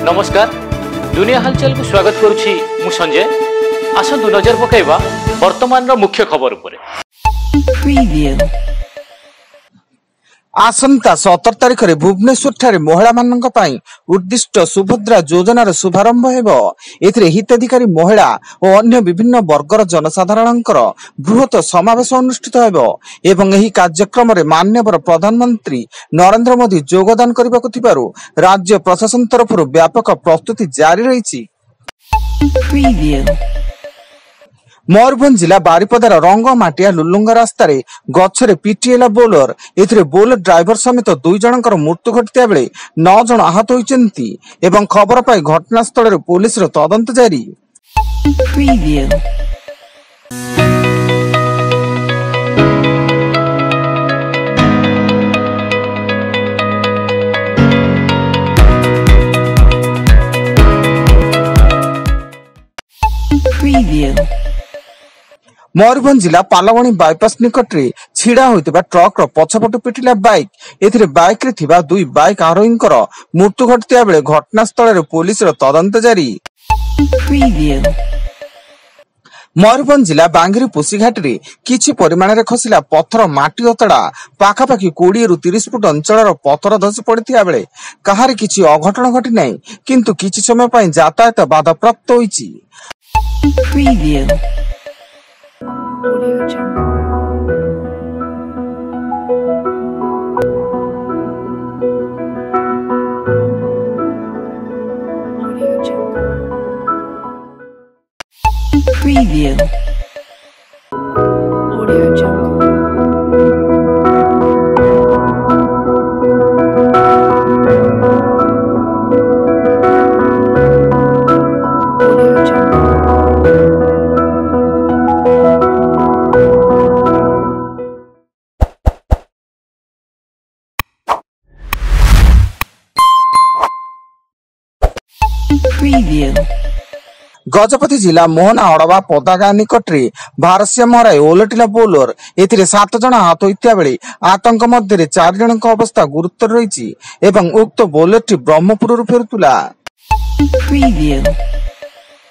नमस्कार दुनिया हालचाल को स्वागत करुछि मु संजय। आसंतु नजर पकाइबा वर्तमान रो मुख्य खबर उपरे। आसंता 17 तारिख रे भुवनेश्वर ठारे महिला माननक पई उद्दिष्ट सुभद्रा योजनार शुभारंभ हेबो। एथिरे हिताधिकारी महिला और अन्य विभिन्न वर्गर जनसाधारणकर बृहत समावेश अनुष्ठित हेबो एवं एही कार्यक्रम रे माननीय प्रधानमंत्री नरेंद्र मोदी योगदान करबाकु थिबारु राज्य प्रशासन तरफरु व्यापक प्रस्तुति जारी रहिछि। मयूरभंज जिला बारिपदार रंगमाटिया लुलुंगा रास्तार गछरे पिटिएला बोलर एथिरे बोलर ड्राइवर समेत 2 जनकर मृत्यु घटिता बेले 9 जन आहत होइचंती एवं खबर पाई घटनास्थल रे पुलिस रो तदंत जारी। मयूरभंज जिला पालवणी बाईपास निकट रे छिड़ा होइतबा ट्रक रो पछपट पिटिला बाइक एथिरे बाइक रे थिबा 2 बाइक आरोहींकर मृत्यु घटिता बेले घटनास्थल रे पुलिस रो तदंत जारी। मयूरभंज जिला बांगिरी पोसीघाट रे किछि परिमाण रे खसिला पत्थर माटी अतड़ा पाखापाखि 20 रु 30 फुट अंचल पत्थर धसी पड़िथिया बेले कहार किछि अघटन घटि नै किंतु किछि समय पई यातायात बाधा प्राप्त होइछि। गजपति जिला मोहना अड़वा पदागा निकट रे भारसिया मराई ओलटिला बोलर एथिरे 7 जन आहत होइतिया बेले आतंक मध्य 4 जनक अवस्था गुरुतर रहिछि एवं उक्त बोलरटी ब्रह्मपुर रु फेरुतुला।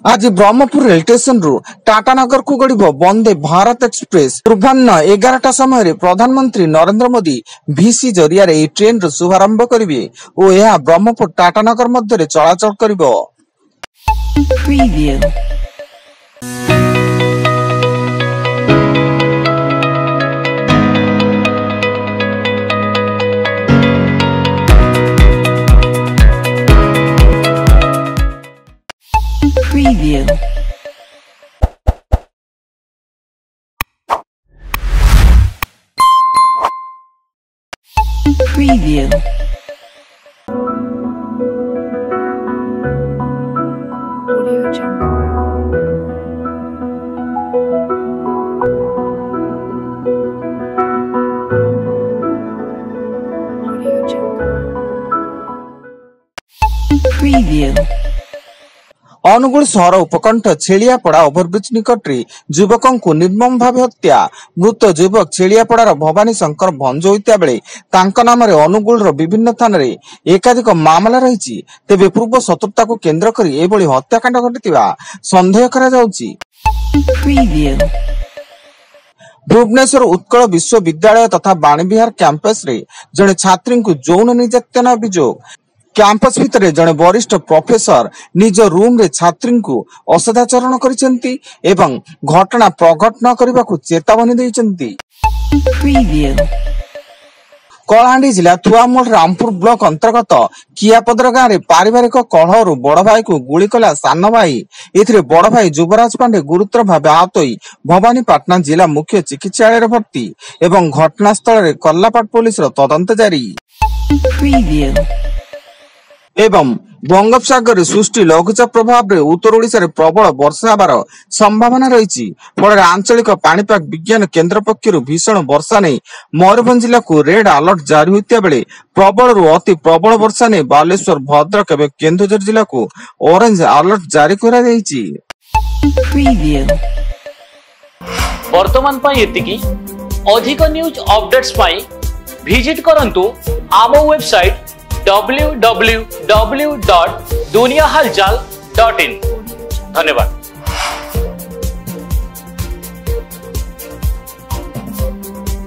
आज ब्रह्मपुर रेल स्टेशन रु टाटानगर को गड़िबो वंदे भारत एक्सप्रेस। पूर्वाह्न 11टा समय रे प्रधानमंत्री नरेंद्र मोदी वीसी जरिया रे ट्रेन रो शुभारंभ करिवे और यह ब्रह्मपुर टाटानगर मध्य रे चलाचल करिवो। अनुगुल सहर उपकंठ छेलियापड़ा ओभरब्रिज निकट रे युवकों को निर्मम भाव हत्या। मृत युवक छेलियापड़ार भवानी शंकर भंज होइता बेले तांका नाम रे अनुगुल रो विभिन्न थाना रे एकाधिक मामला रहिछि। तेबे पूर्व शत्रुता को केंद्र करी एभली हत्याकांड घटितिबा संदेह करा जाउछि। भुवनेश्वर उत्कल विश्वविद्यालय तथा बाणीविहार कैंपस रे जने छात्री को यौन निर्यातना अभियोग। कैंपस भितर जड़े वरिष्ठ प्रोफेसर निज रूम रे छात्री को असदाचरण करिसेंती एवं घटना प्रघट न करबा को चेतावनी दैचंती। कलाहांडी जिला थुआमूल रामपुर ब्लॉक अंतर्गत कियापदर गांव रे पारिवारिक कलहरु बड़ भाई को गुली कला सान भाई। एथिरे बड़ भाई युवराज पांडे गुरुतर भाव आहत होई भवानीपाटना जिला मुख्य चिकित्सालय भर्ती एवं घटनास्थल रे कल्लापाट पुलिस रो तदंत जारी। एवं बंगोपसागर सृष्टि लघुचाप प्रभाव रे उत्तर ओडिशा रे प्रबल वर्षा होबार संभावना रही। फल आंचलिक पाणीपाग विज्ञान केन्द्र पक्षरु भीषण वर्षा नहीं मयूरभंज जिला को रेड अलर्ट जारी होता बेले प्रबल रु अति प्रबल वर्षा नहीं बालेश्वर भद्रक एवं केन्दुझर जिला को ऑरेंज अलर्ट जारी करा जायछि। वर्तमान पाई एतिकी अधिक न्यूज अपडेट्स पाई विजिट करंतु आम वेबसाइट www.duniyahalchal.in। धन्यवाद।